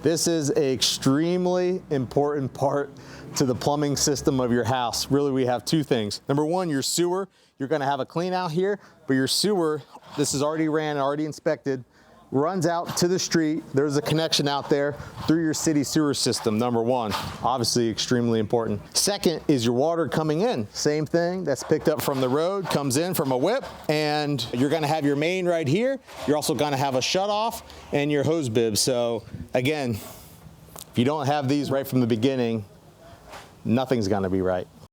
This is an extremely important part to the plumbing system of your house. Really, we have two things. Number one, your sewer. You're gonna have a clean out here, but your sewer, this is already ran, already inspected, runs out to the street. There's a connection out there through your city sewer system, number one. Obviously extremely important. Second is your water coming in. Same thing, that's picked up from the road, comes in from a whip, and you're gonna have your main right here. You're also gonna have a shut off and your hose bib. So again, if you don't have these right from the beginning, nothing's gonna be right.